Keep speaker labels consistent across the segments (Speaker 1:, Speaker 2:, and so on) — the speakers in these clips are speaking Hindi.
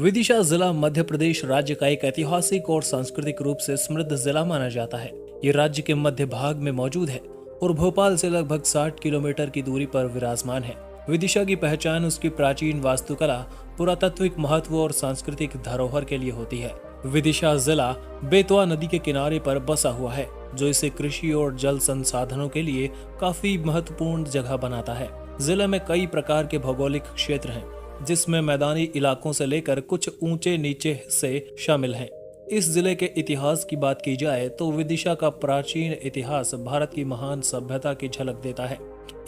Speaker 1: विदिशा जिला मध्य प्रदेश राज्य का एक ऐतिहासिक और सांस्कृतिक रूप से समृद्ध जिला माना जाता है। ये राज्य के मध्य भाग में मौजूद है और भोपाल से लगभग 60 किलोमीटर की दूरी पर विराजमान है। विदिशा की पहचान उसकी प्राचीन वास्तुकला, पुरातात्विक महत्व और सांस्कृतिक धरोहर के लिए होती है। विदिशा जिला बेतवा नदी के किनारे पर बसा हुआ है, जो इसे कृषि और जल संसाधनों के लिए काफी महत्वपूर्ण जगह बनाता है। जिले में कई प्रकार के भौगोलिक क्षेत्र हैं, जिसमें मैदानी इलाकों से लेकर कुछ ऊंचे नीचे हिस्से शामिल हैं। इस जिले के इतिहास की बात की जाए तो विदिशा का प्राचीन इतिहास भारत की महान सभ्यता की झलक देता है।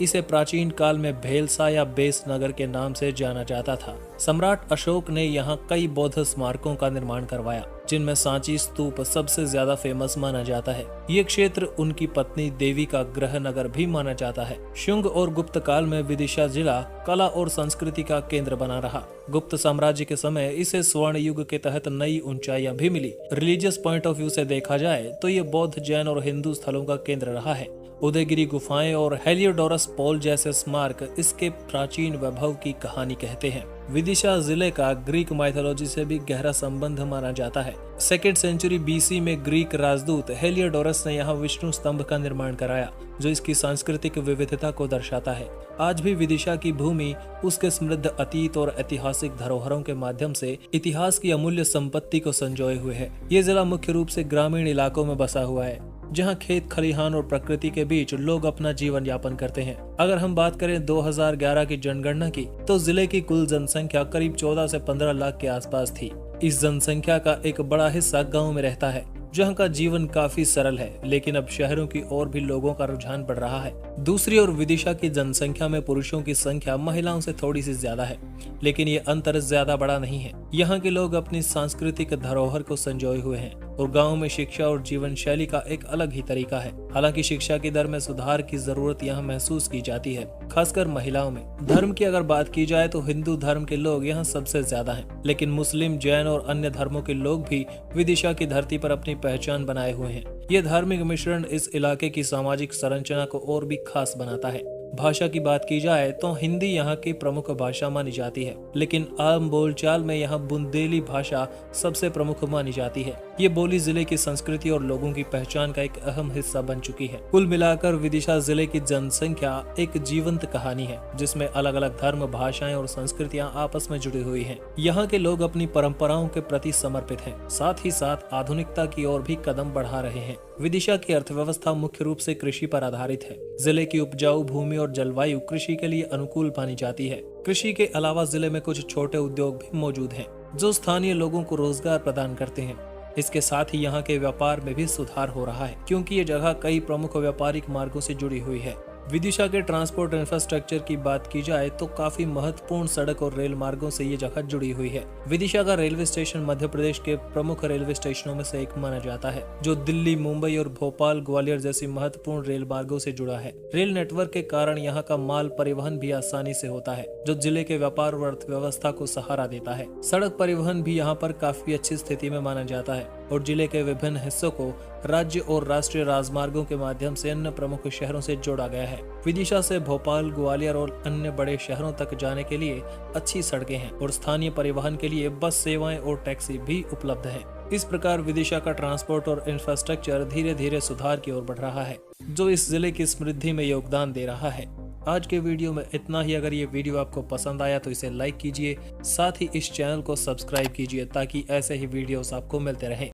Speaker 1: इसे प्राचीन काल में भेलसा या बेस नगर के नाम से जाना जाता था। सम्राट अशोक ने यहाँ कई बौद्ध स्मारकों का निर्माण करवाया, जिनमें सांची स्तूप सबसे ज्यादा फेमस माना जाता है। ये क्षेत्र उनकी पत्नी देवी का गृह नगर भी माना जाता है। शुंग और गुप्त काल में विदिशा जिला कला और संस्कृति का केंद्र बना रहा। गुप्त साम्राज्य के समय इसे स्वर्ण युग के तहत नई ऊंचाइयां भी मिली। रिलीजियस पॉइंट ऑफ व्यू से देखा जाए तो ये बौद्ध, जैन और हिंदू स्थलों का केंद्र रहा है। उदयगिरी गुफाएं और हेलियोडोरस पोल जैसे स्मारक इसके प्राचीन वैभव की कहानी कहते हैं। विदिशा जिले का ग्रीक माइथोलॉजी से भी गहरा संबंध माना जाता है। 2nd सेंचुरी बीसी में ग्रीक राजदूत हेलियोडोरस ने यहाँ विष्णु स्तंभ का निर्माण कराया, जो इसकी सांस्कृतिक विविधता को दर्शाता है। आज भी विदिशा की भूमि उसके समृद्ध अतीत और ऐतिहासिक धरोहरों के माध्यम से इतिहास की अमूल्य संपत्ति को संजोए हुए है। ये जिला मुख्य रूप से ग्रामीण इलाकों में बसा हुआ है, जहां खेत खलिहान और प्रकृति के बीच लोग अपना जीवन यापन करते हैं। अगर हम बात करें 2011 की जनगणना की, तो जिले की कुल जनसंख्या करीब 14 से 15 लाख के आसपास थी। इस जनसंख्या का एक बड़ा हिस्सा गांव में रहता है, जहां का जीवन काफी सरल है, लेकिन अब शहरों की ओर भी लोगों का रुझान बढ़ रहा है। दूसरी ओर विदिशा की जनसंख्या में पुरुषों की संख्या महिलाओं से थोड़ी सी ज्यादा है, लेकिन ये अंतर ज्यादा बड़ा नहीं है। यहाँ के लोग अपनी सांस्कृतिक धरोहर को संजोए हुए हैं और गाँव में शिक्षा और जीवन शैली का एक अलग ही तरीका है। हालांकि शिक्षा की दर में सुधार की जरूरत यहाँ महसूस की जाती है, खासकर महिलाओं में। धर्म की अगर बात की जाए तो हिंदू धर्म के लोग यहाँ सबसे ज्यादा हैं, लेकिन मुस्लिम, जैन और अन्य धर्मों के लोग भी विदिशा की धरती पर अपनी पहचान बनाए हुए हैं। ये धार्मिक मिश्रण इस इलाके की सामाजिक संरचना को और भी खास बनाता है। भाषा की बात की जाए तो हिंदी यहाँ की प्रमुख भाषा मानी जाती है, लेकिन आम बोलचाल में यहाँ बुंदेली भाषा सबसे प्रमुख मानी जाती है। ये बोली जिले की संस्कृति और लोगों की पहचान का एक अहम हिस्सा बन चुकी है। कुल मिलाकर विदिशा जिले की जनसंख्या एक जीवंत कहानी है, जिसमें अलग अलग धर्म, भाषाएं और संस्कृतियां आपस में जुड़ी हुई हैं। यहाँ के लोग अपनी परंपराओं के प्रति समर्पित हैं, साथ ही साथ आधुनिकता की ओर भी कदम बढ़ा रहे हैं। विदिशा की अर्थव्यवस्था मुख्य रूप से कृषि पर आधारित है। जिले की उपजाऊ भूमि और जलवायु कृषि के लिए अनुकूल मानी जाती है। कृषि के अलावा जिले में कुछ छोटे उद्योग भी मौजूद हैं, जो स्थानीय लोगों को रोजगार प्रदान करते हैं। इसके साथ ही यहाँ के व्यापार में भी सुधार हो रहा है, क्योंकि ये जगह कई प्रमुख व्यापारिक मार्गों से जुड़ी हुई है। विदिशा के ट्रांसपोर्ट इंफ्रास्ट्रक्चर की बात की जाए तो काफी महत्वपूर्ण सड़क और रेल मार्गों से ये जगह जुड़ी हुई है। विदिशा का रेलवे स्टेशन मध्य प्रदेश के प्रमुख रेलवे स्टेशनों में से एक माना जाता है, जो दिल्ली, मुंबई और भोपाल, ग्वालियर जैसी महत्वपूर्ण रेल मार्गों से जुड़ा है। रेल नेटवर्क के कारण यहाँ का माल परिवहन भी आसानी से होता है, जो जिले के व्यापार और अर्थव्यवस्था को सहारा देता है। सड़क परिवहन भी यहाँ पर काफी अच्छी स्थिति में माना जाता है और जिले के विभिन्न हिस्सों को राज्य और राष्ट्रीय राजमार्गों के माध्यम से अन्य प्रमुख शहरों से जोड़ा गया है। विदिशा से भोपाल, ग्वालियर और अन्य बड़े शहरों तक जाने के लिए अच्छी सड़कें हैं और स्थानीय परिवहन के लिए बस सेवाएं और टैक्सी भी उपलब्ध है। इस प्रकार विदिशा का ट्रांसपोर्ट और इंफ्रास्ट्रक्चर धीरे धीरे सुधार की ओर बढ़ रहा है, जो इस जिले की समृद्धि में योगदान दे रहा है। आज के वीडियो में इतना ही। अगर ये वीडियो आपको पसंद आया तो इसे लाइक कीजिए, साथ ही इस चैनल को सब्सक्राइब कीजिए, ताकि ऐसे ही वीडियोस आपको मिलते रहें।